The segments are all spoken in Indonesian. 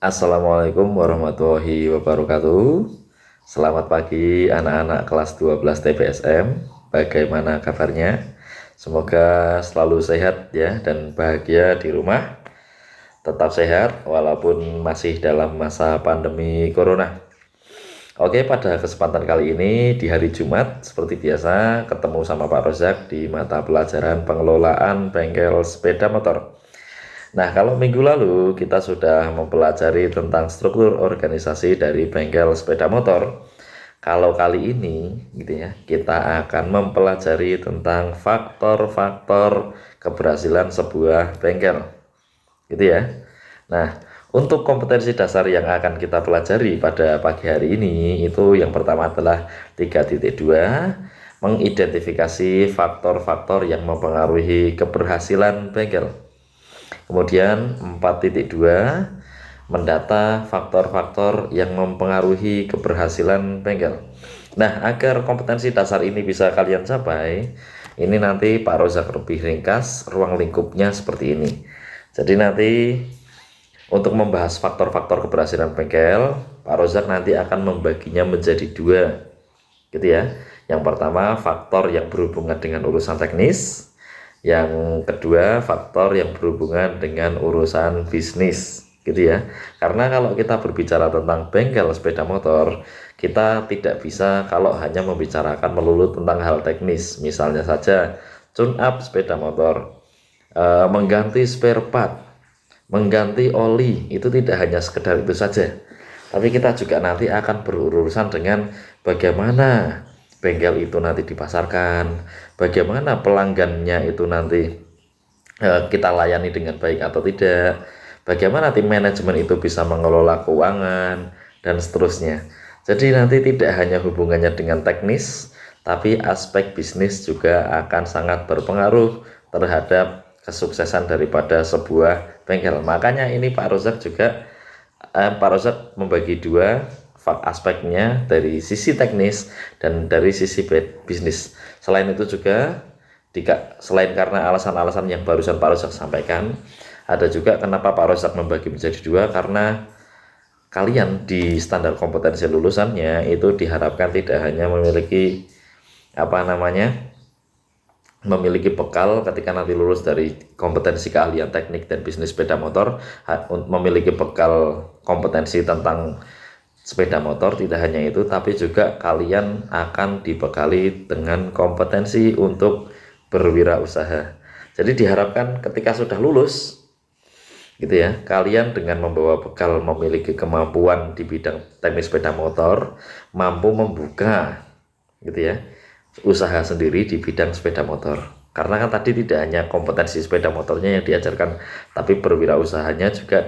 Assalamualaikum warahmatullahi wabarakatuh. Selamat pagi anak-anak kelas 12 TPSM. Bagaimana kabarnya? Semoga selalu sehat ya dan bahagia di rumah. Tetap sehat walaupun masih dalam masa pandemi corona. Oke, pada kesempatan kali ini di hari Jumat seperti biasa ketemu sama Pak Rozak di mata pelajaran pengelolaan bengkel sepeda motor. Nah, kalau minggu lalu kita sudah mempelajari tentang struktur organisasi dari bengkel sepeda motor. Kalau kali ini, gitu ya, kita akan mempelajari tentang faktor-faktor keberhasilan sebuah bengkel, gitu ya. Nah, untuk kompetensi dasar yang akan kita pelajari pada pagi hari ini, itu yang pertama adalah 3.2, mengidentifikasi faktor-faktor yang mempengaruhi keberhasilan bengkel. Kemudian 4.2, mendata faktor-faktor yang mempengaruhi keberhasilan bengkel. Nah, agar kompetensi dasar ini bisa kalian capai, ini nanti Pak Rozak lebih ringkas ruang lingkupnya seperti ini. Jadi nanti untuk membahas faktor-faktor keberhasilan bengkel, Pak Rozak nanti akan membaginya menjadi dua, gitu ya. Yang pertama faktor yang berhubungan dengan urusan teknis, yang kedua faktor yang berhubungan dengan urusan bisnis, gitu ya. Karena kalau kita berbicara tentang bengkel sepeda motor, kita tidak bisa kalau hanya membicarakan melulu tentang hal teknis. Misalnya saja tune up sepeda motor, mengganti spare part, mengganti oli, itu tidak hanya sekedar itu saja, tapi kita juga nanti akan berurusan dengan bagaimana bengkel itu nanti dipasarkan, bagaimana pelanggannya itu nanti kita layani dengan baik atau tidak, bagaimana tim manajemen itu bisa mengelola keuangan dan seterusnya. Jadi nanti tidak hanya hubungannya dengan teknis, tapi aspek bisnis juga akan sangat berpengaruh terhadap kesuksesan daripada sebuah bengkel. Makanya ini Pak Rozak juga Pak Rozak membagi dua aspeknya, dari sisi teknis dan dari sisi bisnis. Selain itu juga, selain karena alasan-alasan yang barusan Pak Rozak sampaikan, ada juga kenapa Pak Rozak membagi menjadi dua, karena kalian di standar kompetensi lulusannya itu diharapkan tidak hanya memiliki memiliki bekal ketika nanti lulus dari kompetensi keahlian teknik dan bisnis sepeda motor, memiliki bekal kompetensi tentang sepeda motor. Tidak hanya itu, tapi juga kalian akan dibekali dengan kompetensi untuk berwirausaha. Jadi diharapkan ketika sudah lulus, gitu ya, kalian dengan membawa bekal memiliki kemampuan di bidang teknis sepeda motor, mampu membuka, gitu ya, usaha sendiri di bidang sepeda motor. Karena kan tadi tidak hanya kompetensi sepeda motornya yang diajarkan, tapi berwirausahanya juga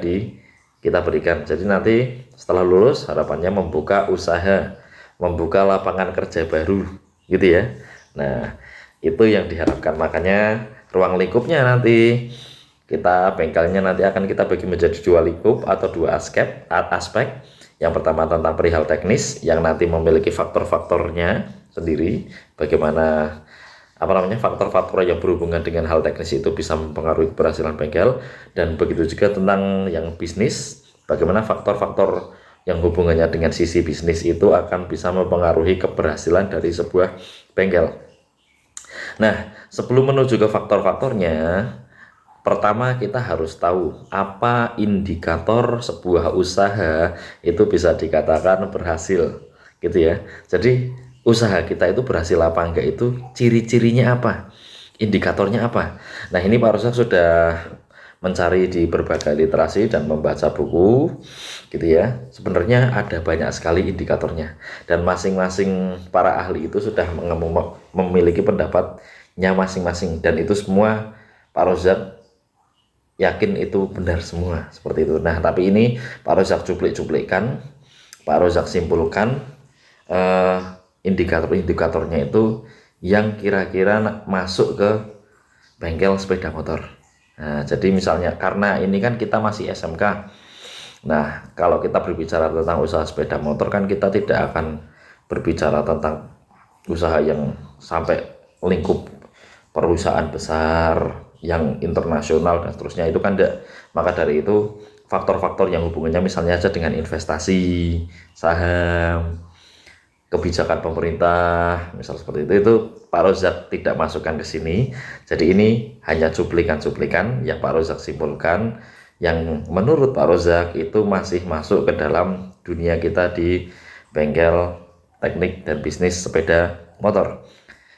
kita berikan. Jadi nanti setelah lulus harapannya membuka usaha, membuka lapangan kerja baru, gitu ya. Nah, itu yang diharapkan. Makanya ruang lingkupnya nanti bengkelnya nanti akan kita bagi menjadi dua lingkup atau dua aspek. Yang pertama tentang perihal teknis yang nanti memiliki faktor-faktornya sendiri, bagaimana faktor-faktor yang berhubungan dengan hal teknis itu bisa mempengaruhi keberhasilan bengkel, dan begitu juga tentang yang bisnis, bagaimana faktor-faktor yang hubungannya dengan sisi bisnis itu akan bisa mempengaruhi keberhasilan dari sebuah bengkel. Nah, sebelum menuju ke faktor-faktornya, pertama kita harus tahu apa indikator sebuah usaha itu bisa dikatakan berhasil, gitu ya. Jadi usaha kita itu berhasil apa enggak, itu ciri-cirinya apa, indikatornya apa. Nah, ini Pak Rozak sudah mencari di berbagai literasi dan membaca buku, gitu ya. Sebenarnya ada banyak sekali indikatornya, dan masing-masing para ahli itu sudah memiliki pendapatnya masing-masing, dan itu semua Pak Rozak yakin itu benar semua, seperti itu. Nah, tapi ini Pak Rozak cuplik-cuplikan, Pak Rozak simpulkan indikator-indikatornya itu yang kira-kira masuk ke bengkel sepeda motor. Nah, jadi misalnya karena ini kan kita masih SMK. Nah, kalau kita berbicara tentang usaha sepeda motor kan kita tidak akan berbicara tentang usaha yang sampai lingkup perusahaan besar yang internasional dan seterusnya, itu kan enggak. Maka dari itu faktor-faktor yang hubungannya misalnya aja dengan investasi, saham, kebijakan pemerintah, misal seperti itu Pak Rozak tidak masukkan ke sini. Jadi ini hanya cuplikan-cuplikan yang Pak Rozak simpulkan, yang menurut Pak Rozak itu masih masuk ke dalam dunia kita di bengkel teknik dan bisnis sepeda motor,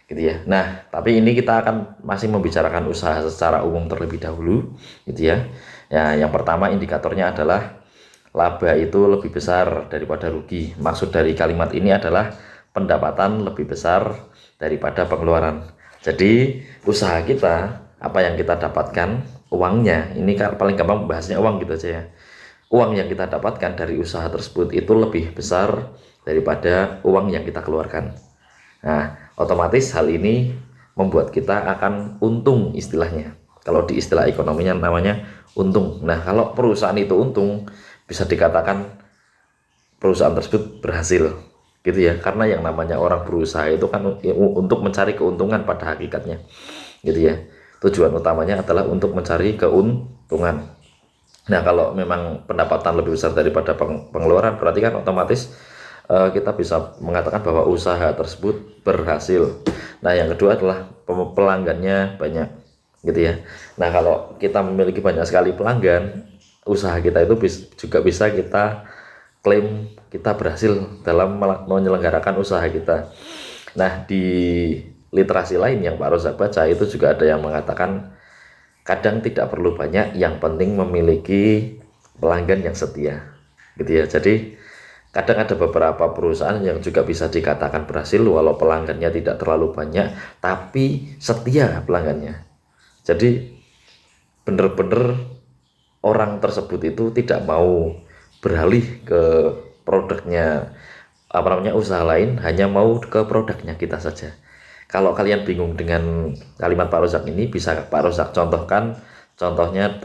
gitu ya. Nah, tapi ini kita akan masih membicarakan usaha secara umum terlebih dahulu, gitu ya. Ya, yang pertama indikatornya adalah laba itu lebih besar daripada rugi. Maksud dari kalimat ini adalah pendapatan lebih besar daripada pengeluaran. Jadi usaha kita, apa yang kita dapatkan, uangnya, ini paling gampang bahasnya uang gitu aja ya. Uang yang kita dapatkan dari usaha tersebut itu lebih besar daripada uang yang kita keluarkan. Nah, otomatis hal ini membuat kita akan untung istilahnya. Kalau di istilah ekonominya namanya untung. Nah, kalau perusahaan itu untung, bisa dikatakan perusahaan tersebut berhasil, gitu ya. Karena yang namanya orang berusaha itu kan untuk mencari keuntungan pada hakikatnya, gitu ya. Tujuan utamanya adalah untuk mencari keuntungan. Nah, kalau memang pendapatan lebih besar daripada pengeluaran, berarti kan otomatis kita bisa mengatakan bahwa usaha tersebut berhasil. Nah, yang kedua adalah pelanggannya banyak, gitu ya. Nah, kalau kita memiliki banyak sekali pelanggan, usaha kita itu juga bisa kita klaim kita berhasil dalam menyelenggarakan usaha kita. Nah, di literasi lain yang Pak Rozak baca itu juga ada yang mengatakan kadang tidak perlu banyak, yang penting memiliki pelanggan yang setia, gitu ya. Jadi kadang ada beberapa perusahaan yang juga bisa dikatakan berhasil walau pelanggannya tidak terlalu banyak, tapi setia pelanggannya. Jadi bener-bener orang tersebut itu tidak mau beralih ke produknya, apa namanya, usaha lain, hanya mau ke produknya kita saja. Kalau kalian bingung dengan kalimat Pak Rozak ini, bisa Pak Rozak contohkan contohnya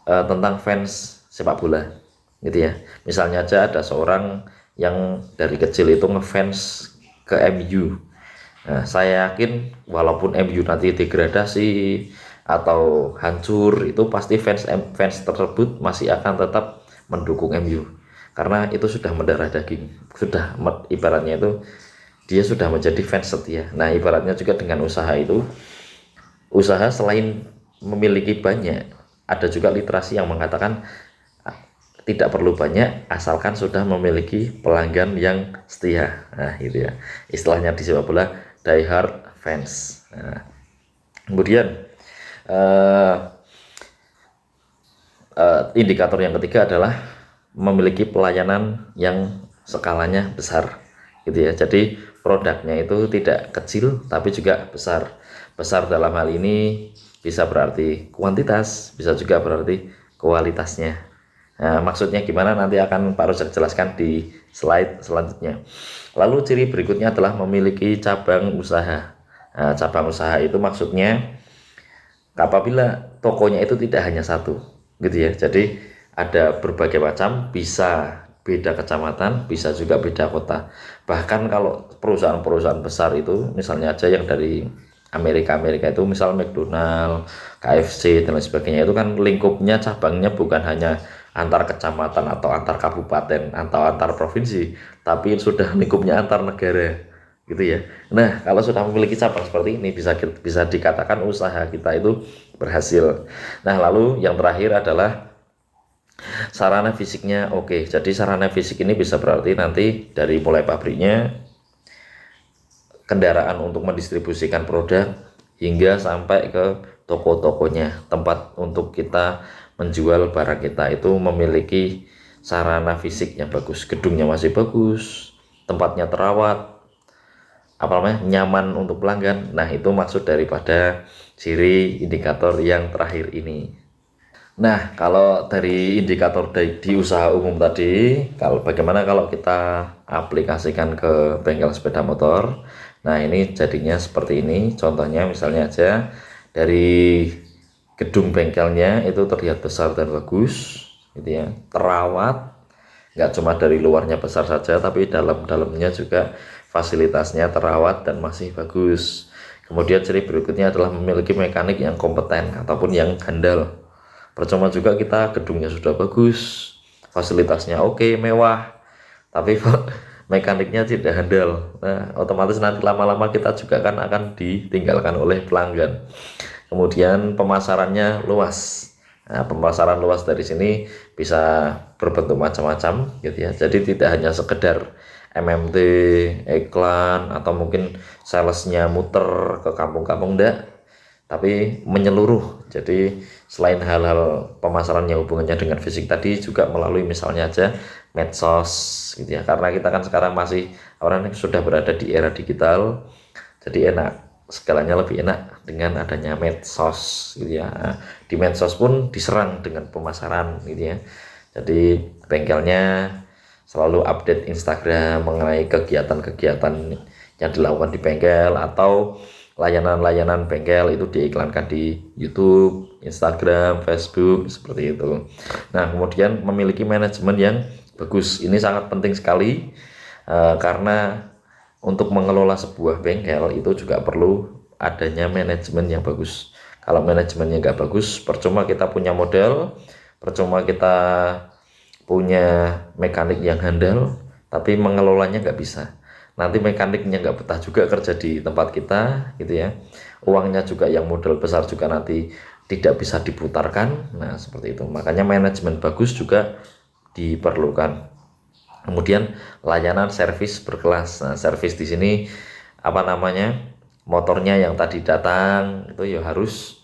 tentang fans sepak bola, gitu ya. Misalnya aja ada seorang yang dari kecil itu ngefans ke MU. Nah, saya yakin walaupun MU nanti degradasi atau hancur, itu pasti fans tersebut masih akan tetap mendukung MU karena itu sudah mendarah daging, sudah ibaratnya itu dia sudah menjadi fans setia. Nah, ibaratnya juga dengan usaha itu, usaha selain memiliki banyak, ada juga literasi yang mengatakan tidak perlu banyak asalkan sudah memiliki pelanggan yang setia. Nah, itu ya istilahnya di sepak bola, die hard fans. Nah, kemudian indikator yang ketiga adalah memiliki pelayanan yang skalanya besar, gitu ya. Jadi produknya itu tidak kecil tapi juga besar. Besar dalam hal ini bisa berarti kuantitas, bisa juga berarti kualitasnya. Nah, maksudnya gimana nanti akan Pak Rozak jelaskan di slide selanjutnya. Lalu ciri berikutnya adalah memiliki cabang usaha. Nah, cabang usaha itu maksudnya apabila tokonya itu tidak hanya satu, gitu ya. Jadi ada berbagai macam, bisa beda kecamatan, bisa juga beda kota. Bahkan kalau perusahaan-perusahaan besar itu, misalnya aja yang dari Amerika itu misal McDonald, KFC dan lain sebagainya, itu kan lingkupnya cabangnya bukan hanya antar kecamatan atau antar kabupaten atau antar provinsi, tapi sudah lingkupnya antar negara, gitu ya. Nah, kalau sudah memiliki cabang seperti ini, bisa dikatakan usaha kita itu berhasil. Nah, lalu yang terakhir adalah sarana fisiknya oke. Jadi sarana fisik ini bisa berarti nanti dari mulai pabriknya, kendaraan untuk mendistribusikan produk, hingga sampai ke toko-tokonya, tempat untuk kita menjual barang kita itu memiliki sarana fisik yang bagus, gedungnya masih bagus, tempatnya terawat, apa namanya, nyaman untuk pelanggan. Nah, itu maksud daripada ciri indikator yang terakhir ini. Nah, kalau dari indikator di usaha umum tadi, bagaimana kalau kita aplikasikan ke bengkel sepeda motor? Nah, ini jadinya seperti ini. Contohnya misalnya aja dari gedung bengkelnya itu terlihat besar dan bagus, gitu ya, terawat, nggak cuma dari luarnya besar saja, tapi dalamnya juga fasilitasnya terawat dan masih bagus. Kemudian ciri berikutnya adalah memiliki mekanik yang kompeten ataupun yang handal. Percuma juga kita gedungnya sudah bagus, fasilitasnya oke, mewah, tapi mekaniknya tidak handal. Nah, otomatis nanti lama-lama kita juga kan akan ditinggalkan oleh pelanggan. Kemudian pemasarannya luas. Nah, pemasaran luas dari sini bisa berbentuk macam-macam gitu ya. Jadi tidak hanya sekedar MMT, iklan, atau mungkin salesnya muter ke kampung-kampung, enggak, tapi menyeluruh. Jadi selain hal-hal pemasaran yang hubungannya dengan fisik tadi, juga melalui misalnya aja medsos gitu ya. Karena kita kan sekarang masih orang yang sudah berada di era digital, jadi enak, segalanya lebih enak dengan adanya medsos gitu ya. Nah, di medsos pun diserang dengan pemasaran gitu ya. Jadi bengkelnya selalu update Instagram mengenai kegiatan-kegiatan yang dilakukan di bengkel, atau layanan-layanan bengkel itu diiklankan di YouTube, Instagram, Facebook, seperti itu. Nah, kemudian memiliki manajemen yang bagus. Ini sangat penting sekali, karena untuk mengelola sebuah bengkel itu juga perlu adanya manajemen yang bagus. Kalau manajemennya nggak bagus, percuma kita punya modal, percuma kita punya mekanik yang handal, tapi mengelolanya nggak bisa. Nanti mekaniknya nggak betah juga kerja di tempat kita gitu ya. Uangnya juga yang modal besar juga nanti tidak bisa diputarkan. Nah, seperti itu. Makanya manajemen bagus juga diperlukan. Kemudian layanan servis berkelas. Nah, servis di sini apa namanya? Motornya yang tadi datang itu ya harus,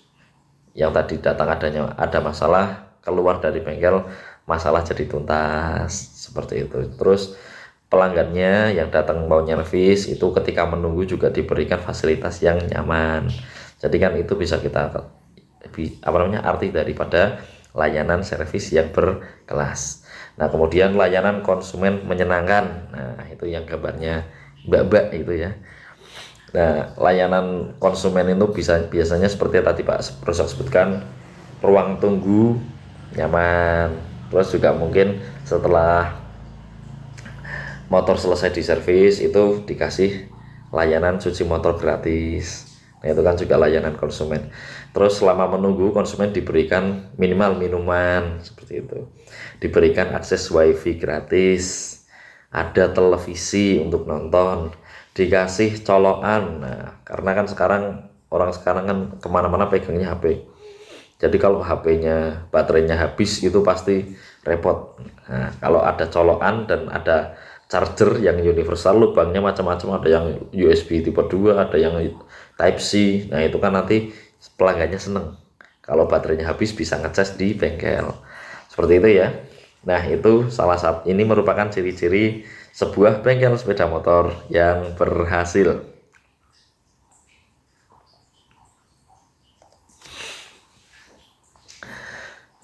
yang tadi datang ada masalah, keluar dari bengkel masalah jadi tuntas, seperti itu. Terus pelanggannya yang datang mau nyervis itu ketika menunggu juga diberikan fasilitas yang nyaman. Jadi kan itu bisa kita apa namanya, arti daripada layanan servis yang berkelas. Nah, kemudian layanan konsumen menyenangkan. Nah, itu yang gambarnya mbak-mbak itu ya. Nah, layanan konsumen itu biasanya seperti tadi Pak Prosok sebutkan, ruang tunggu nyaman. Terus juga mungkin setelah motor selesai diservis itu dikasih layanan cuci motor gratis. Nah, itu kan juga layanan konsumen. Terus selama menunggu konsumen diberikan minimal minuman, seperti itu. Diberikan akses wifi gratis, ada televisi untuk nonton, dikasih colokan. Nah, karena kan orang sekarang kan kemana-mana pegangnya HP. Jadi kalau HP-nya baterainya habis itu pasti repot. Nah, kalau ada colokan dan ada charger yang universal, lubangnya macam-macam, ada yang USB tipe 2, ada yang Type C. Nah, itu kan nanti pelanggannya seneng kalau baterainya habis bisa ngecas di bengkel. Seperti itu ya. Nah, itu salah satu, ini merupakan ciri-ciri sebuah bengkel sepeda motor yang berhasil.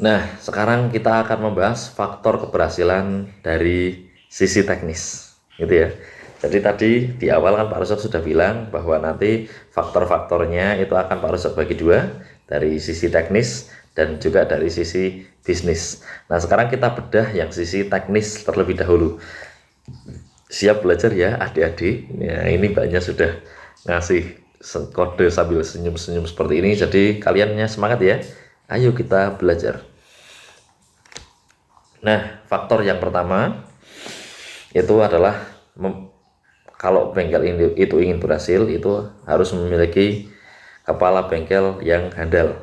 Nah, sekarang kita akan membahas faktor keberhasilan dari sisi teknis, gitu ya. Jadi tadi di awal kan Pak Rusok sudah bilang bahwa nanti faktor-faktornya itu akan Pak Rusok bagi dua, dari sisi teknis dan juga dari sisi bisnis. Nah, sekarang kita bedah yang sisi teknis terlebih dahulu. Siap belajar ya adik-adik. Ya, ini Mbaknya sudah ngasih kode sambil senyum-senyum seperti ini, jadi kaliannya semangat ya. Ayo kita belajar. Nah, faktor yang pertama itu adalah kalau bengkel ini itu ingin berhasil, itu harus memiliki kepala bengkel yang handal.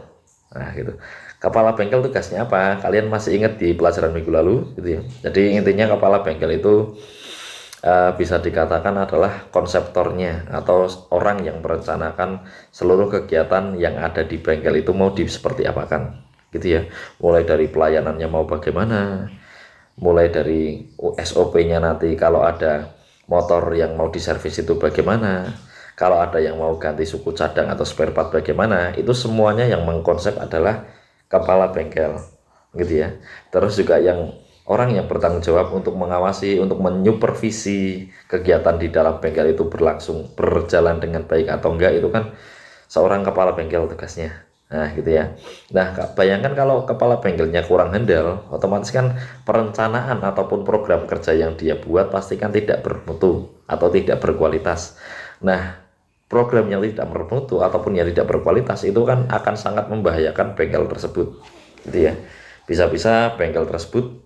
Nah, gitu. Kepala bengkel tugasnya apa? Kalian masih ingat di pelajaran minggu lalu gitu ya. Jadi intinya kepala bengkel itu bisa dikatakan adalah konseptornya atau orang yang merencanakan seluruh kegiatan yang ada di bengkel itu mau seperti apakan gitu ya. Mulai dari pelayanannya mau bagaimana, mulai dari SOP-nya nanti kalau ada motor yang mau diservis itu bagaimana, kalau ada yang mau ganti suku cadang atau spare part bagaimana, itu semuanya yang mengkonsep adalah kepala bengkel gitu ya. Terus juga yang orang yang bertanggung jawab untuk mengawasi, untuk menyupervisi kegiatan di dalam bengkel itu berjalan dengan baik atau enggak, itu kan seorang kepala bengkel tugasnya. Nah, gitu ya. Nah, bayangkan kalau kepala bengkelnya kurang handal, otomatis kan perencanaan ataupun program kerja yang dia buat pasti kan tidak bermutu atau tidak berkualitas. Nah, program yang tidak bermutu ataupun yang tidak berkualitas itu kan akan sangat membahayakan bengkel tersebut. gitu ya. Bisa-bisa bengkel tersebut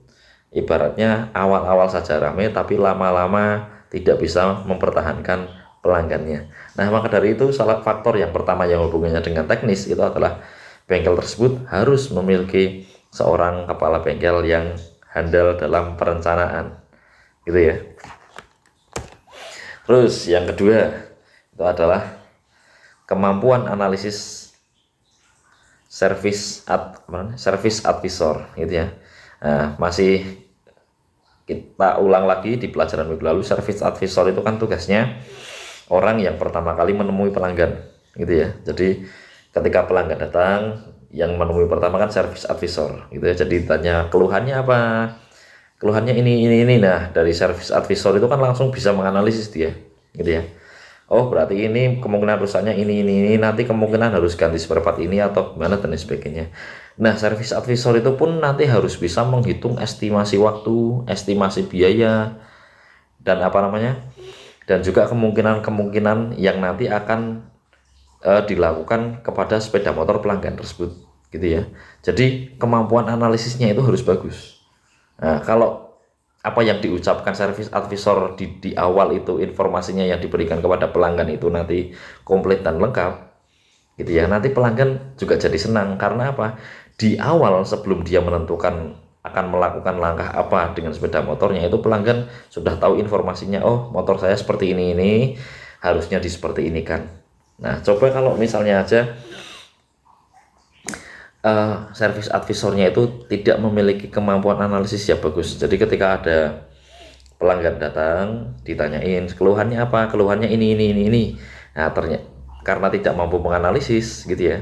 ibaratnya awal-awal saja ramai, tapi lama-lama tidak bisa mempertahankan pelanggannya. Nah, maka dari itu salah faktor yang pertama yang hubungannya dengan teknis itu adalah bengkel tersebut harus memiliki seorang kepala bengkel yang handal dalam perencanaan, gitu ya. Terus yang kedua itu adalah kemampuan analisis service advisor, gitu ya. Nah, masih kita ulang lagi di pelajaran minggu lalu, service advisor itu kan tugasnya orang yang pertama kali menemui pelanggan, gitu ya. Jadi ketika pelanggan datang, yang menemui pertama kan service advisor, gitu ya. Jadi tanya keluhannya apa, keluhannya ini. Nah, dari service advisor itu kan langsung bisa menganalisis dia, gitu ya. Oh, berarti ini kemungkinan rusaknya ini, nanti kemungkinan harus ganti spare part ini atau gimana dan sebagainya. Nah, service advisor itu pun nanti harus bisa menghitung estimasi waktu, estimasi biaya, dan apa namanya, dan juga kemungkinan-kemungkinan yang nanti akan dilakukan kepada sepeda motor pelanggan tersebut, gitu ya. Jadi kemampuan analisisnya itu harus bagus. Nah, kalau apa yang diucapkan service advisor di awal itu, informasinya yang diberikan kepada pelanggan itu nanti komplit dan lengkap, gitu ya, nanti pelanggan juga jadi senang. Karena apa? Di awal sebelum dia menentukan akan melakukan langkah apa dengan sepeda motornya, itu pelanggan sudah tahu informasinya. Oh, motor saya seperti ini harusnya di seperti ini kan. Nah, coba kalau misalnya aja service advisornya itu tidak memiliki kemampuan analisis ya bagus. Jadi ketika ada pelanggan datang, ditanyain keluhannya apa, keluhannya ini. Nah, ternyata karena tidak mampu menganalisis, gitu ya,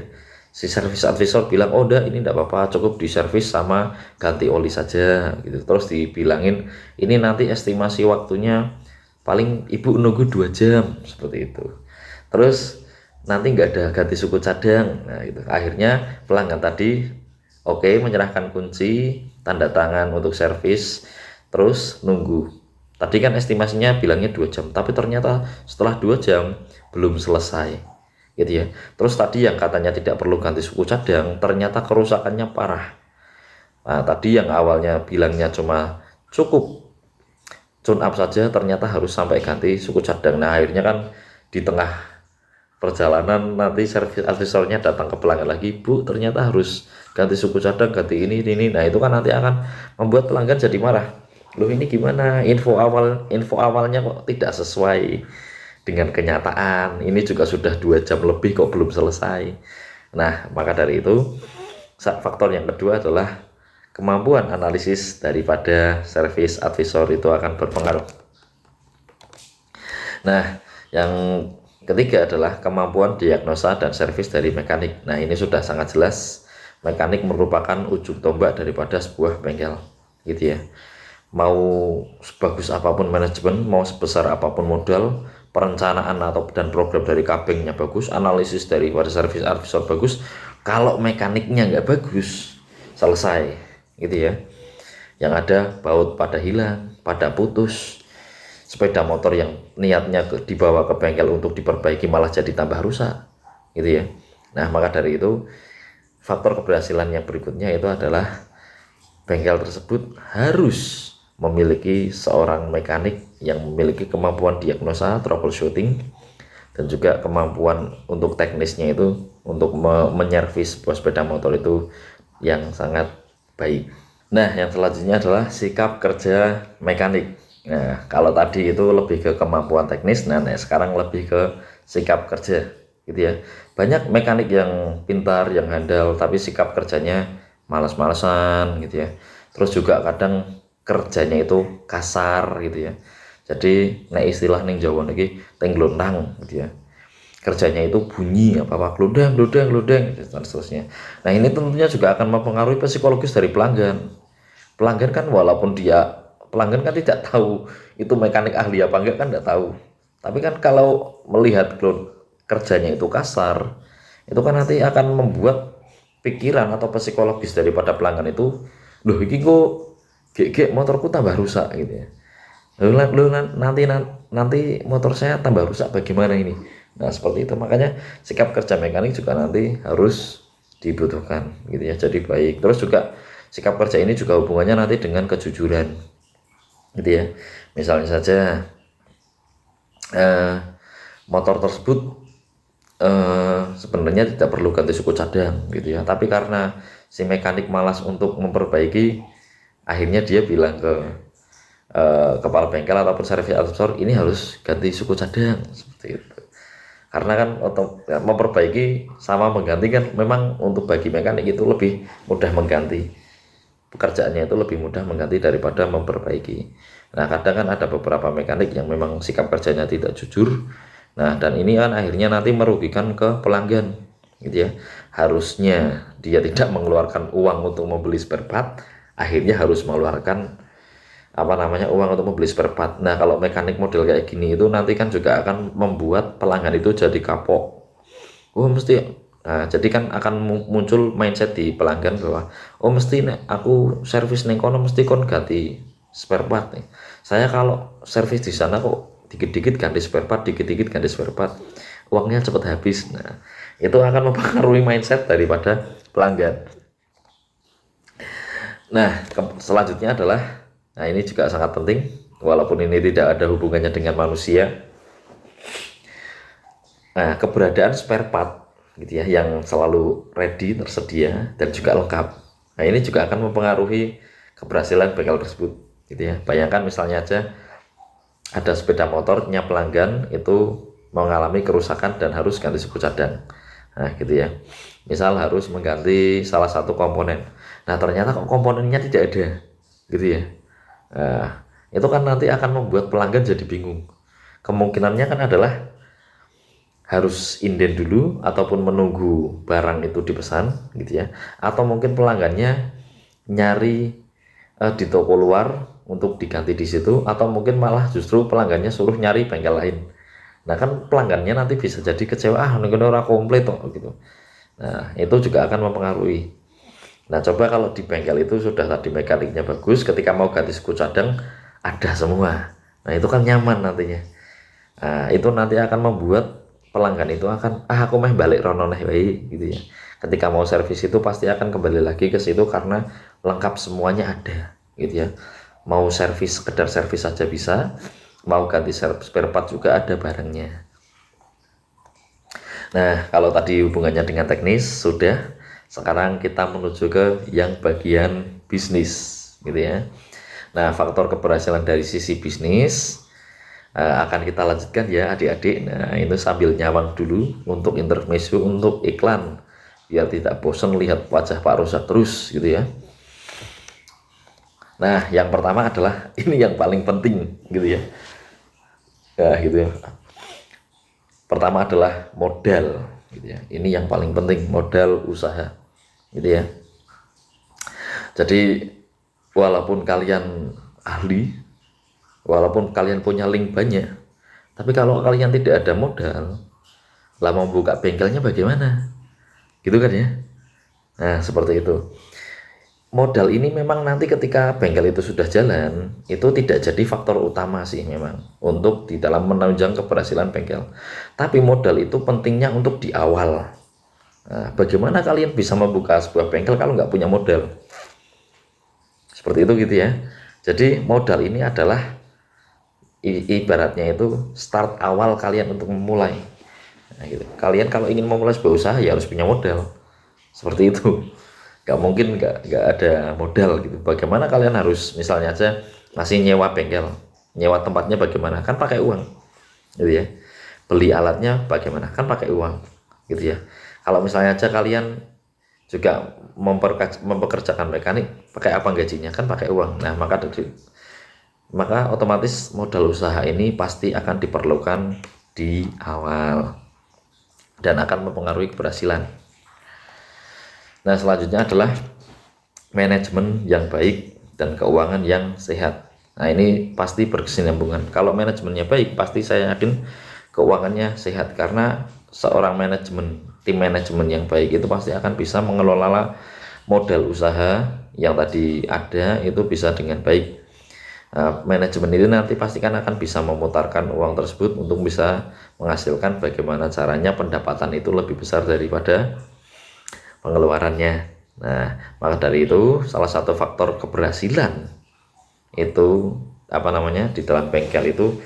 si service advisor bilang, oh udah ini enggak apa-apa, cukup diservis sama ganti oli saja, gitu. Terus dibilangin ini nanti estimasi waktunya paling ibu nunggu 2 jam, seperti itu. Terus nanti nggak ada ganti suku cadang. Nah, itu akhirnya pelanggan tadi oke, menyerahkan kunci, tanda tangan untuk servis, terus nunggu. Tadi kan estimasinya bilangnya 2 jam, tapi ternyata setelah 2 jam belum selesai, gitu ya. Terus tadi yang katanya tidak perlu ganti suku cadang, ternyata kerusakannya parah. Nah, tadi yang awalnya bilangnya cuma cukup tune up saja, ternyata harus sampai ganti suku cadang. Nah, akhirnya kan di tengah perjalanan nanti service advisornya datang ke pelanggan lagi, Bu, ternyata harus ganti suku cadang, ganti ini. Nah, itu kan nanti akan membuat pelanggan jadi marah. Loh, ini gimana? Info awalnya kok tidak sesuai dengan kenyataan. Ini juga sudah 2 jam lebih kok belum selesai. Nah, maka dari itu faktor yang kedua adalah kemampuan analisis daripada service advisor itu akan berpengaruh. Nah, yang ketiga adalah kemampuan diagnosa dan servis dari mekanik. Nah, ini sudah sangat jelas, mekanik merupakan ujung tombak daripada sebuah bengkel, gitu ya. Mau sebagus apapun manajemen, mau sebesar apapun modal, perencanaan dan program dari kabengnya bagus, analisis daripada service advisor bagus, kalau mekaniknya nggak bagus, selesai, gitu ya. Yang ada baut pada hilang, pada putus, sepeda motor yang niatnya dibawa ke bengkel untuk diperbaiki malah jadi tambah rusak, gitu ya. Nah, maka dari itu faktor keberhasilan yang berikutnya itu adalah bengkel tersebut harus memiliki seorang mekanik yang memiliki kemampuan diagnosa, troubleshooting, dan juga kemampuan untuk teknisnya itu untuk menyervis sebuah sepeda motor itu yang sangat baik. Nah, yang selanjutnya adalah sikap kerja mekanik. Nah, kalau tadi itu lebih ke kemampuan teknis, nah sekarang lebih ke sikap kerja, gitu ya. Banyak mekanik yang pintar, yang handal, tapi sikap kerjanya malas-malasan, gitu ya. Terus juga kadang kerjanya itu kasar, gitu ya. Jadi nah istilah ning Jawa niki tengglonang, gitu ya. Kerjanya itu bunyi apa glodang dan seterusnya. Nah, ini tentunya juga akan mempengaruhi psikologis dari pelanggan. Pelanggan kan pelanggan kan tidak tahu itu mekanik ahli apa enggak, kan enggak tahu. Tapi kan kalau melihat kerjanya itu kasar, itu kan nanti akan membuat pikiran atau psikologis daripada pelanggan itu, loh iki kok gek motorku tambah rusak, gitu ya. Loh, nanti motor saya tambah rusak bagaimana ini. Nah, seperti itu. Makanya sikap kerja mekanik juga nanti harus dibutuhkan gitu ya. Jadi baik. Terus juga sikap kerja ini juga hubungannya nanti dengan kejujuran gitu ya. Misalnya saja eh, motor tersebut sebenarnya tidak perlu ganti suku cadang gitu ya, tapi karena si mekanik malas untuk memperbaiki, akhirnya dia bilang ke kepala bengkel ataupun servis asesor, ini harus ganti suku cadang seperti itu. Karena kan untuk ya, memperbaiki sama mengganti kan memang untuk bagi mekanik itu lebih mudah mengganti, pekerjaannya itu lebih mudah mengganti daripada memperbaiki. Nah kadang kan ada beberapa mekanik yang memang sikap kerjanya tidak jujur. Nah dan ini kan akhirnya nanti merugikan ke pelanggan gitu ya. Harusnya dia tidak mengeluarkan uang untuk membeli spare part, akhirnya harus mengeluarkan uang untuk membeli spare part. Nah kalau mekanik model kayak gini itu nanti kan juga akan membuat pelanggan itu jadi kapok. Oh mesti, nah jadi kan akan muncul mindset di pelanggan bahwa oh mesti nek aku servis neng kono mesti kon ganti spare part nih. Saya kalau servis di sana kok dikit-dikit ganti spare part, dikit-dikit ganti spare part, uangnya cepat habis. Nah itu akan mempengaruhi mindset daripada pelanggan. Nah selanjutnya adalah, nah ini juga sangat penting walaupun ini tidak ada hubungannya dengan manusia. Nah, keberadaan spare part gitu ya yang selalu ready, tersedia dan juga lengkap. Nah, ini juga akan mempengaruhi keberhasilan bengkel tersebut gitu ya. Bayangkan misalnya aja ada sepeda motornya pelanggan itu mengalami kerusakan dan harus ganti suku cadang. Nah, gitu ya. Misal harus mengganti salah satu komponen. Nah, ternyata kok komponennya tidak ada. Gitu ya. Nah, itu kan nanti akan membuat pelanggan jadi bingung. Kemungkinannya kan adalah harus inden dulu ataupun menunggu barang itu dipesan gitu ya, atau mungkin pelanggannya nyari di toko luar untuk diganti di situ, atau mungkin malah justru pelanggannya suruh nyari bengkel lain. Nah kan pelanggannya nanti bisa jadi kecewa, ini ora komplit kok gitu. Nah itu juga akan mempengaruhi. Nah coba kalau di bengkel itu sudah tadi mekaniknya bagus, ketika mau ganti suku cadang ada semua, nah itu kan nyaman nantinya. Nah, itu nanti akan membuat pelanggan itu akan aku mah balik rono neh wae gitu ya. Ketika mau servis itu pasti akan kembali lagi ke situ karena lengkap semuanya ada gitu ya. Mau servis sekedar servis saja bisa, mau ganti spare part juga ada barangnya. Nah, kalau tadi hubungannya dengan teknis sudah, sekarang kita menuju ke yang bagian bisnis gitu ya. Nah, faktor keberhasilan dari sisi bisnis akan kita lanjutkan ya adik-adik. Nah itu sambil nyawang dulu untuk intermezzo, untuk iklan biar tidak bosan lihat wajah Pak Rosak terus gitu ya. Nah yang pertama adalah ini yang paling penting gitu ya. Ya gitu ya. Pertama adalah modal gitu ya. Ini yang paling penting, modal usaha gitu ya. Jadi walaupun kalian ahli, walaupun kalian punya link banyak, tapi kalau kalian tidak ada modal, lah mau buka bengkelnya bagaimana? Gitu kan ya. Nah, seperti itu. Modal ini memang nanti ketika bengkel itu sudah jalan, itu tidak jadi faktor utama sih memang untuk di dalam menunjang keberhasilan bengkel. Tapi modal itu pentingnya untuk di awal. Nah, bagaimana kalian bisa membuka sebuah bengkel kalau nggak punya modal? Seperti itu gitu ya. Jadi modal ini adalah ibaratnya itu start awal kalian untuk memulai. Nah, gitu. Kalian kalau ingin memulai sebuah usaha ya harus punya modal. Seperti itu. Gak mungkin nggak ada modal gitu. Bagaimana kalian harus misalnya aja masih nyewa bengkel, nyewa tempatnya bagaimana? Kan pakai uang, gitu ya. Beli alatnya bagaimana? Kan pakai uang, gitu ya. Kalau misalnya aja kalian juga mempekerjakan mekanik, pakai apa gajinya? Kan pakai uang. Nah maka otomatis modal usaha ini pasti akan diperlukan di awal dan akan mempengaruhi keberhasilan. Nah selanjutnya adalah manajemen yang baik dan keuangan yang sehat. Nah ini pasti berkesinambungan. Kalau manajemennya baik, pasti saya yakin keuangannya sehat, karena seorang tim manajemen yang baik itu pasti akan bisa mengelola modal usaha yang tadi ada itu bisa dengan baik. Nah, manajemen itu nanti pastikan akan bisa memutarkan uang tersebut untuk bisa menghasilkan bagaimana caranya pendapatan itu lebih besar daripada pengeluarannya. Nah, maka dari itu salah satu faktor keberhasilan itu di dalam bengkel itu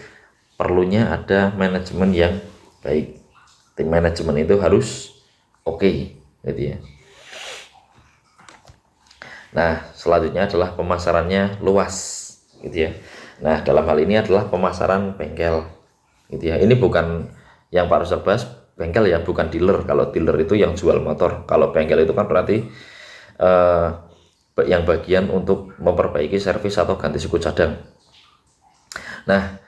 perlunya ada manajemen yang baik. Tim manajemen itu harus oke, gitu ya. Nah, selanjutnya adalah pemasarannya luas, gitu ya. Nah, dalam hal ini adalah pemasaran bengkel, gitu ya. Ini bukan yang Pak Rusel bahas bengkel ya, bukan dealer. Kalau dealer itu yang jual motor. Kalau bengkel itu kan berarti eh, yang bagian untuk memperbaiki servis atau ganti suku cadang. Nah,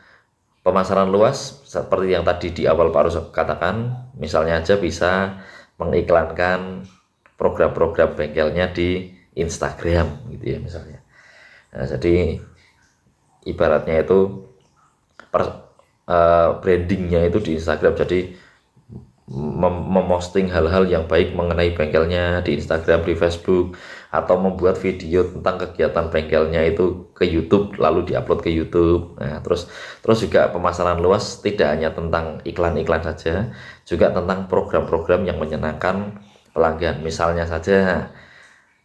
pemasaran luas seperti yang tadi di awal Pak Rusel katakan, misalnya aja bisa mengiklankan program-program bengkelnya di Instagram, gitu ya misalnya. Nah, jadi ibaratnya itu brandingnya itu di Instagram, jadi memposting hal-hal yang baik mengenai bengkelnya di Instagram, di Facebook, atau membuat video tentang kegiatan bengkelnya itu ke YouTube lalu diupload ke YouTube. Nah, terus juga pemasaran luas tidak hanya tentang iklan-iklan saja, juga tentang program-program yang menyenangkan pelanggan. Misalnya saja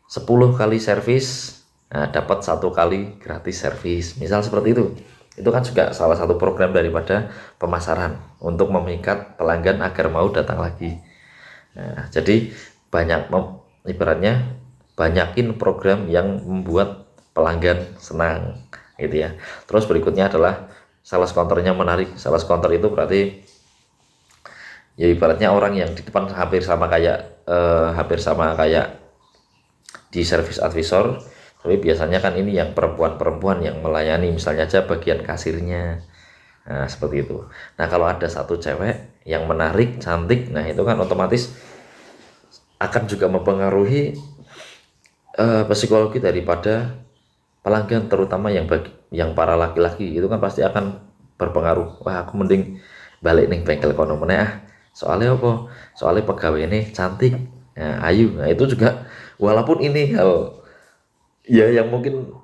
10 kali servis, nah, dapat 1 kali gratis servis, misal seperti itu kan juga salah satu program daripada pemasaran untuk memikat pelanggan agar mau datang lagi. Nah, jadi ibaratnya banyakin program yang membuat pelanggan senang, gitu ya. Terus berikutnya adalah sales counternya menarik. Sales counter itu berarti ya ibaratnya orang yang di depan hampir sama kayak di service advisor, tapi biasanya kan ini yang perempuan-perempuan yang melayani, misalnya aja bagian kasirnya. Nah, seperti itu. Nah, kalau ada satu cewek yang menarik, cantik, nah itu kan otomatis akan juga mempengaruhi psikologi daripada pelanggan, terutama yang para laki-laki itu kan pasti akan berpengaruh. Wah, aku mending balik nih bengkel kono meneh soalnya apa? Soalnya pegawai ini cantik, nah, ayu. Nah, itu juga walaupun ini hal ya yang mungkin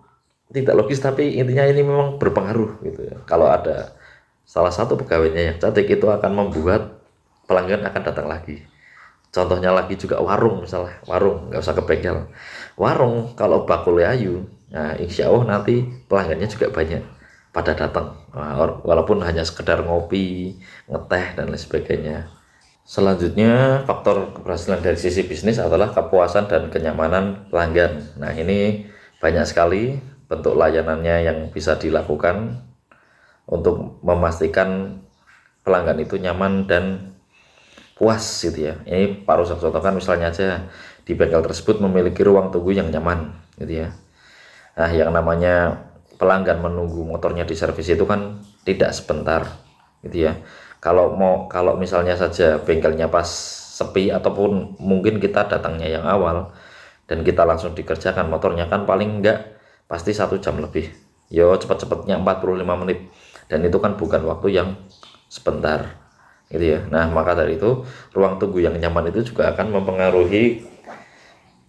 tidak logis, tapi intinya ini memang berpengaruh, gitu ya. Kalau ada salah satu pegawainya yang cantik, itu akan membuat pelanggan akan datang lagi. Contohnya lagi juga warung, misalnya warung, nggak usah ke bengkel, warung kalau bakulnya ayu, nah insya Allah nanti pelanggannya juga banyak pada datang. Nah, walaupun hanya sekedar ngopi, ngeteh dan lain sebagainya. Selanjutnya, faktor keberhasilan dari sisi bisnis adalah kepuasan dan kenyamanan pelanggan. Nah, ini banyak sekali bentuk layanannya yang bisa dilakukan untuk memastikan pelanggan itu nyaman dan puas, gitu ya. Ini Pak Rusek contohkan misalnya aja di bengkel tersebut memiliki ruang tunggu yang nyaman, gitu ya. Nah, yang namanya pelanggan menunggu motornya di servis itu kan tidak sebentar, gitu ya. Kalau misalnya saja bengkelnya pas sepi, ataupun mungkin kita datangnya yang awal dan kita langsung dikerjakan motornya, kan paling enggak pasti 1 jam lebih. Yo cepat-cepatnya 45 menit, dan itu kan bukan waktu yang sebentar, gitu ya. Nah, maka dari itu ruang tunggu yang nyaman itu juga akan mempengaruhi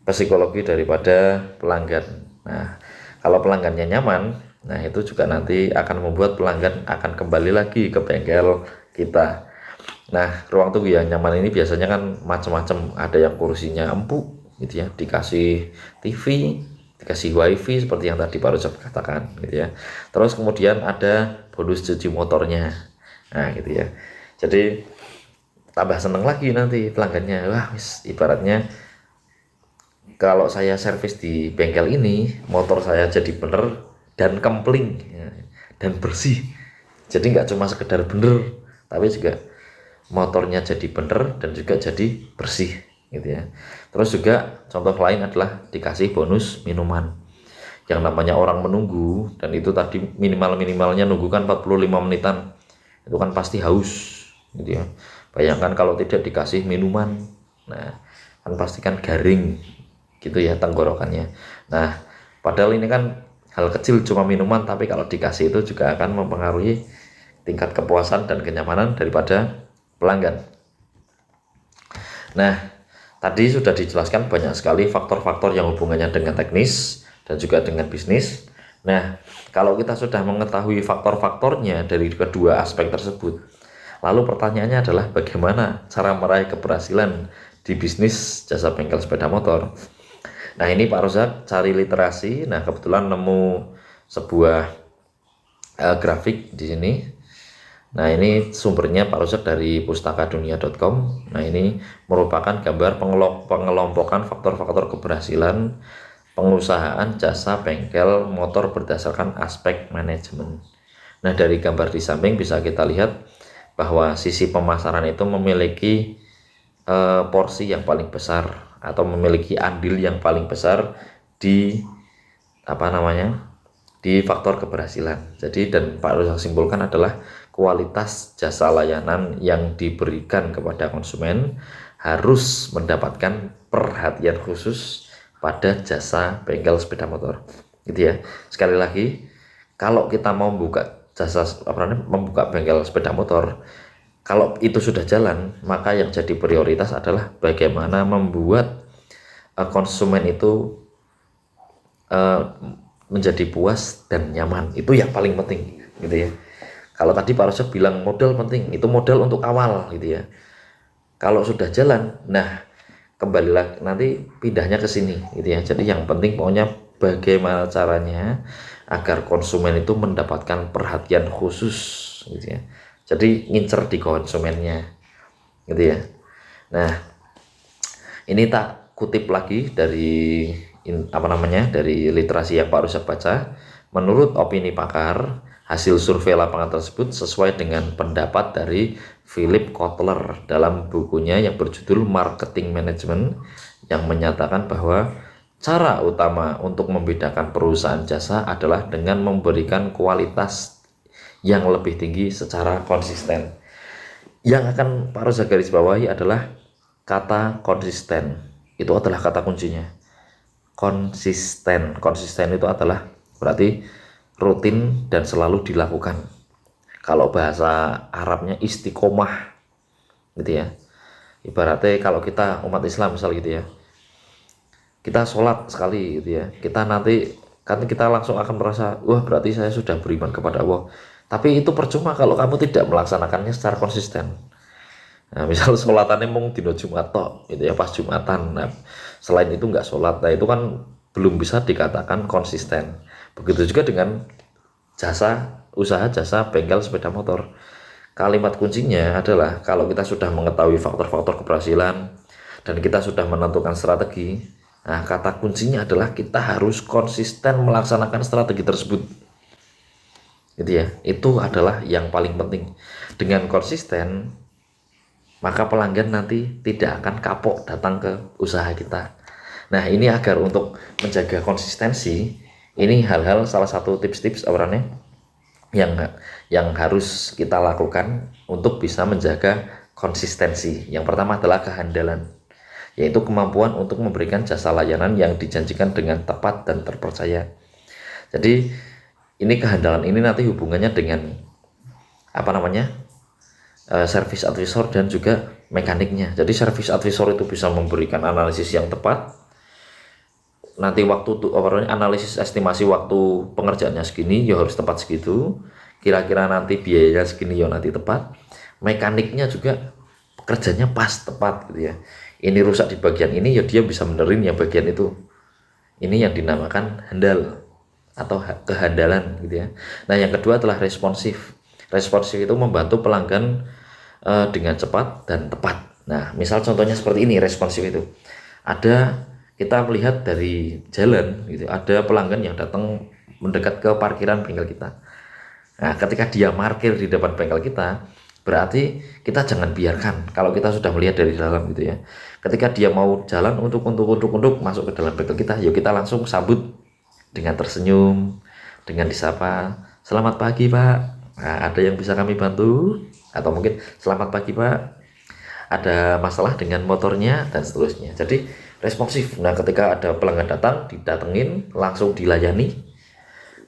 psikologi daripada pelanggan. Nah, kalau pelanggannya nyaman, nah itu juga nanti akan membuat pelanggan akan kembali lagi ke bengkel kita. Nah, ruang tunggu yang nyaman ini biasanya kan macam-macam. Ada yang kursinya empuk, gitu ya, dikasih TV, dikasih wifi seperti yang tadi Pak Rusep katakan, gitu ya. Terus kemudian ada bonus cuci motornya. Nah, gitu ya. Jadi tambah seneng lagi nanti pelanggannya. Wah, ibaratnya kalau saya servis di bengkel ini, motor saya jadi bener dan kempling, ya, dan bersih. Jadi nggak cuma sekedar bener, tapi juga motornya jadi bener dan juga jadi bersih, gitu ya. Terus juga contoh lain adalah dikasih bonus minuman. Yang namanya orang menunggu, dan itu tadi minimalnya nunggu kan 45 menitan, itu kan pasti haus, gitu ya. Bayangkan kalau tidak dikasih minuman, nah kan pasti kan garing, gitu ya tenggorokannya. Nah, padahal ini kan hal kecil, cuma minuman, tapi kalau dikasih itu juga akan mempengaruhi tingkat kepuasan dan kenyamanan daripada pelanggan. Nah, tadi sudah dijelaskan banyak sekali faktor-faktor yang hubungannya dengan teknis dan juga dengan bisnis. Nah, kalau kita sudah mengetahui faktor-faktornya dari kedua aspek tersebut, lalu pertanyaannya adalah bagaimana cara meraih keberhasilan di bisnis jasa bengkel sepeda motor. Nah ini Pak Rozak cari literasi, nah kebetulan nemu sebuah grafik di sini. Nah ini sumbernya Pak Rozak dari pustakadunia.com. Nah ini merupakan gambar pengelompokan faktor-faktor keberhasilan pengusahaan jasa bengkel motor berdasarkan aspek manajemen. Nah dari gambar di samping bisa kita lihat bahwa sisi pemasaran itu memiliki porsi yang paling besar atau memiliki andil yang paling besar di di faktor keberhasilan. Jadi dan Pak Rozak simpulkan adalah kualitas jasa layanan yang diberikan kepada konsumen harus mendapatkan perhatian khusus pada jasa bengkel sepeda motor. Gitu ya. Sekali lagi, kalau kita mau membuka jasa membuka bengkel sepeda motor, kalau itu sudah jalan, maka yang jadi prioritas adalah bagaimana membuat konsumen itu menjadi puas dan nyaman. Itu yang paling penting gitu ya. Kalau tadi Pak Rozak bilang modal penting, itu modal untuk awal gitu ya. Kalau sudah jalan, nah kembali lagi nanti pindahnya ke sini gitu ya. Jadi yang penting pokoknya bagaimana caranya agar konsumen itu mendapatkan perhatian khusus gitu ya. Jadi ngincer di konsumennya gitu ya. Nah ini tak kutip lagi dari dari literasi yang Pak Rozak baca. Menurut opini pakar, hasil survei lapangan tersebut sesuai dengan pendapat dari Philip Kotler dalam bukunya yang berjudul Marketing Management, yang menyatakan bahwa cara utama untuk membedakan perusahaan jasa adalah dengan memberikan kualitas yang lebih tinggi secara konsisten. Yang akan Pak Rozak garis bawahi adalah kata konsisten. Itu adalah kata kuncinya. Konsisten itu adalah berarti rutin dan selalu dilakukan. Kalau bahasa Arabnya istiqomah gitu ya. Ibaratnya kalau kita umat Islam misal gitu ya, kita sholat sekali gitu ya, kita nanti kan kita langsung akan merasa wah berarti saya sudah beriman kepada Allah. Tapi itu percuma kalau kamu tidak melaksanakannya secara konsisten. Nah, misal sholatannya mung dino Jumat tok, itu ya pas Jumatan. Nah, selain itu nggak sholat, nah itu kan belum bisa dikatakan konsisten. Begitu juga dengan usaha jasa bengkel sepeda motor. Kalimat kuncinya adalah kalau kita sudah mengetahui faktor-faktor keberhasilan dan kita sudah menentukan strategi, nah kata kuncinya adalah kita harus konsisten melaksanakan strategi tersebut. Gitu ya, itu adalah yang paling penting. Dengan konsisten, maka pelanggan nanti tidak akan kapok datang ke usaha kita. Nah ini agar untuk menjaga konsistensi, ini hal-hal salah satu tips-tips yang harus kita lakukan untuk bisa menjaga konsistensi. Yang pertama adalah kehandalan, yaitu kemampuan untuk memberikan jasa layanan yang dijanjikan dengan tepat dan terpercaya. Jadi ini kehandalan ini nanti hubungannya dengan service advisor dan juga mekaniknya. Jadi service advisor itu bisa memberikan analisis yang tepat. Nanti analisis estimasi waktu pengerjaannya segini, ya harus tepat segitu. Kira-kira nanti biayanya segini, ya nanti tepat. Mekaniknya juga kerjanya pas tepat gitu ya. Ini rusak di bagian ini, ya dia bisa benerin yang bagian itu. Ini yang dinamakan handal atau kehandalan gitu ya. Nah yang kedua adalah responsif. Responsif itu membantu pelanggan dengan cepat dan tepat. Nah misal contohnya seperti ini responsif itu. Kita melihat dari jalan gitu, ada pelanggan yang datang mendekat ke parkiran bengkel kita. Nah ketika dia parkir di depan bengkel kita, berarti kita jangan biarkan kalau kita sudah melihat dari dalam gitu ya. Ketika dia mau jalan untuk masuk ke dalam bengkel kita, yuk kita langsung sambut dengan tersenyum, dengan disapa, selamat pagi Pak, nah, ada yang bisa kami bantu? Atau mungkin selamat pagi Pak, ada masalah dengan motornya, dan seterusnya. Jadi responsif. Nah ketika ada pelanggan datang, didatengin, langsung dilayani.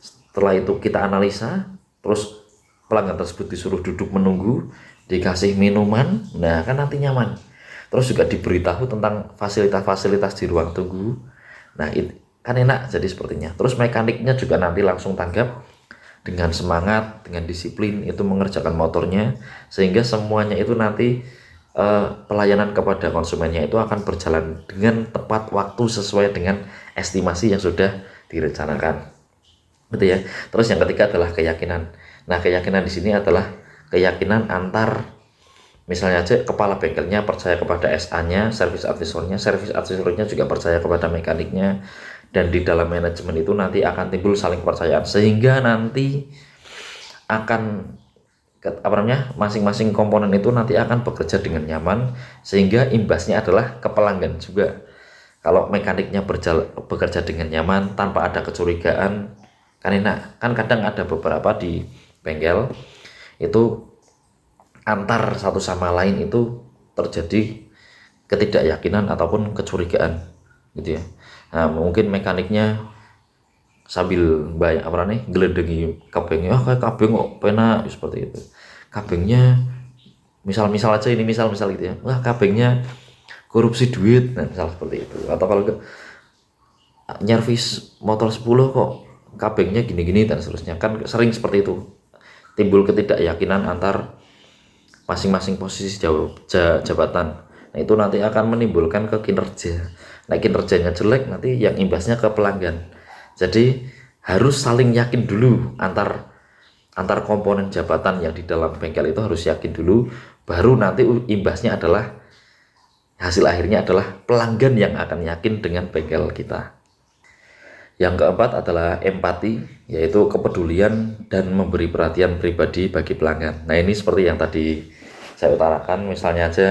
Setelah itu kita analisa, terus pelanggan tersebut disuruh duduk menunggu, dikasih minuman, nah kan nanti nyaman. Terus juga diberitahu tentang fasilitas-fasilitas di ruang tunggu. Nah kan enak jadi sepertinya. Terus mekaniknya juga nanti langsung tanggap dengan semangat, dengan disiplin itu mengerjakan motornya, sehingga semuanya itu nanti pelayanan kepada konsumennya itu akan berjalan dengan tepat waktu sesuai dengan estimasi yang sudah direncanakan, gitu ya. Terus yang ketiga adalah keyakinan. Nah, keyakinan di sini adalah keyakinan antar, misalnya aja kepala bengkelnya percaya kepada SA-nya, service advisornya juga percaya kepada mekaniknya, dan di dalam manajemen itu nanti akan timbul saling kepercayaan sehingga nanti akan masing-masing komponen itu nanti akan bekerja dengan nyaman sehingga imbasnya adalah ke pelanggan juga. Kalau mekaniknya bekerja dengan nyaman tanpa ada kecurigaan, kan enak. Kan kadang ada beberapa di bengkel itu antar satu sama lain itu terjadi ketidakyakinan ataupun kecurigaan, gitu ya. Nah, mungkin mekaniknya sambil banyak apa nih geledengi kabengnya, kayak kabeng kok penak seperti itu, kabengnya misal aja ini misal gitu ya, wah kabengnya korupsi duit, nah misal seperti itu. Atau kalau nyervis motor 10 kok kabengnya gini-gini dan seterusnya, kan sering seperti itu timbul ketidakyakinan antar masing-masing posisi jabatan. Nah, itu nanti akan menimbulkan ke kinerja. Nah, kinerjanya jelek nanti yang imbasnya ke pelanggan. Jadi harus saling yakin dulu antar komponen jabatan yang di dalam bengkel itu harus yakin dulu, baru nanti imbasnya adalah hasil akhirnya adalah pelanggan yang akan yakin dengan bengkel kita. Yang keempat adalah empati, yaitu kepedulian dan memberi perhatian pribadi bagi pelanggan. Nah, ini seperti yang tadi saya utarakan, misalnya aja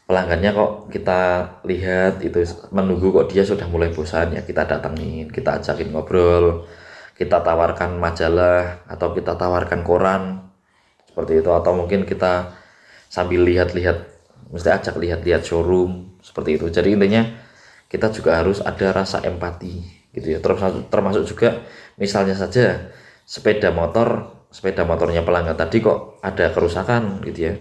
pelanggannya kok kita lihat itu menunggu kok dia sudah mulai bosan, ya kita datangin, kita ajakin ngobrol, kita tawarkan majalah atau kita tawarkan koran seperti itu, atau mungkin kita sambil lihat-lihat, mesti ajak lihat-lihat showroom seperti itu. Jadi intinya kita juga harus ada rasa empati, gitu ya. Termasuk juga misalnya saja sepeda motornya pelanggan tadi kok ada kerusakan, gitu ya.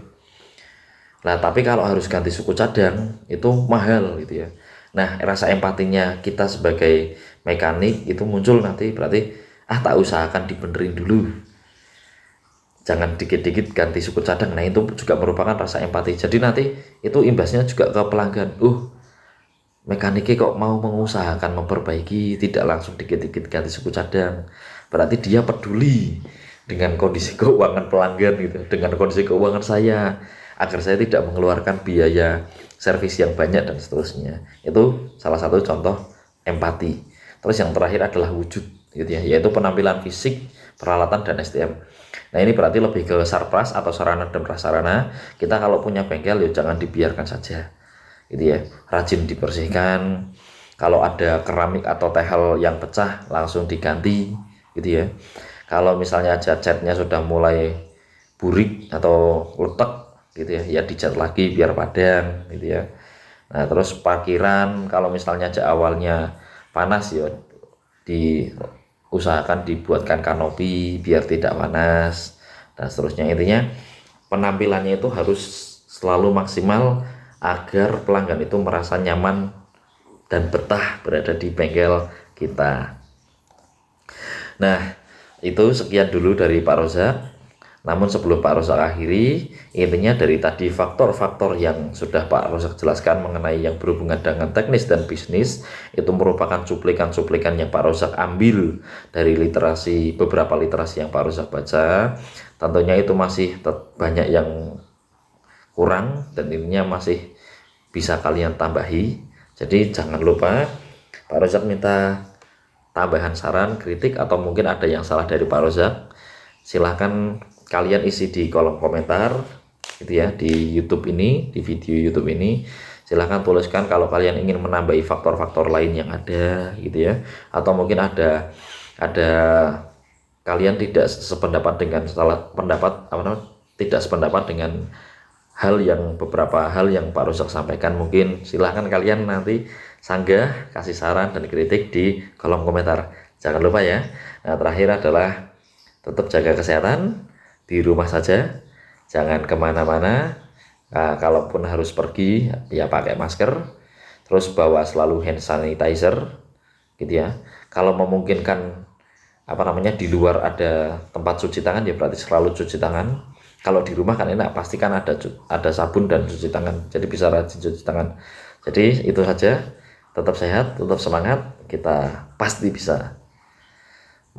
Nah, tapi kalau harus ganti suku cadang itu mahal, gitu ya. Nah, rasa empatinya kita sebagai mekanik itu muncul nanti, berarti tak usahakan dibenerin dulu, jangan dikit-dikit ganti suku cadang. Nah, itu juga merupakan rasa empati. Jadi nanti itu imbasnya juga ke pelanggan. Mekaniknya kok mau mengusahakan memperbaiki, tidak langsung dikit-dikit ganti suku cadang, berarti dia peduli dengan kondisi keuangan pelanggan, gitu, dengan kondisi keuangan saya, agar saya tidak mengeluarkan biaya servis yang banyak dan seterusnya. Itu salah satu contoh empati. Terus yang terakhir adalah wujud, gitu ya, yaitu penampilan fisik, peralatan, dan SDM. Nah, ini berarti lebih ke sarpras atau sarana dan prasarana. Kita kalau punya bengkel ya jangan dibiarkan saja, gitu ya, rajin dibersihkan. Kalau ada keramik atau tehel yang pecah langsung diganti, gitu ya. Kalau misalnya catnya sudah mulai burik atau letek, gitu ya, ya dicat lagi biar padan, gitu ya. Nah, terus parkiran kalau misalnya awalnya panas ya diusahakan dibuatkan kanopi biar tidak panas dan seterusnya. Intinya penampilannya itu harus selalu maksimal agar pelanggan itu merasa nyaman dan betah berada di bengkel kita. Nah, itu sekian dulu dari Pak Rozak. Namun sebelum Pak Rozak akhiri, intinya dari tadi faktor-faktor yang sudah Pak Rozak jelaskan mengenai yang berhubungan dengan teknis dan bisnis, itu merupakan cuplikan-cuplikan yang Pak Rozak ambil dari beberapa literasi yang Pak Rozak baca. Tentunya itu masih banyak yang kurang dan intinya masih bisa kalian tambahi. Jadi jangan lupa, Pak Rozak minta tambahan saran, kritik, atau mungkin ada yang salah dari Pak Rozak, silahkan kalian isi di kolom komentar, gitu ya, di YouTube ini, di video YouTube ini. Silahkan tuliskan kalau kalian ingin menambahi faktor-faktor lain yang ada, gitu ya, atau mungkin ada kalian tidak sependapat dengan tidak sependapat dengan beberapa hal yang Pak Rozak sampaikan. Mungkin silahkan kalian nanti sanggah, kasih saran dan kritik di kolom komentar. Jangan lupa ya. Nah, terakhir adalah tetap jaga kesehatan di rumah saja, jangan kemana-mana. Nah, kalaupun harus pergi ya pakai masker, terus bawa selalu hand sanitizer, gitu ya. Kalau memungkinkan di luar ada tempat cuci tangan ya berarti selalu cuci tangan. Kalau di rumah kan enak, pasti kan ada sabun dan cuci tangan, jadi bisa rajin cuci tangan. Jadi itu saja, tetap sehat, tetap semangat, kita pasti bisa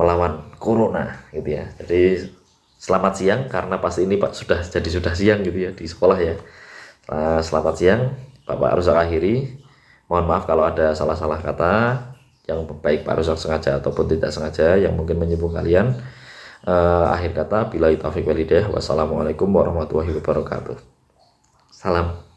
melawan corona gitu ya. Jadi selamat siang, karena pasti ini Pak sudah siang gitu ya di sekolah ya. Selamat siang, Bapak Rusak akhiri. Mohon maaf kalau ada salah-salah kata, yang baik Pak Rusak sengaja ataupun tidak sengaja yang mungkin menyinggung kalian. Akhir kata, billahi taufiq walhidayah. Wassalamualaikum warahmatullahi wabarakatuh. Salam.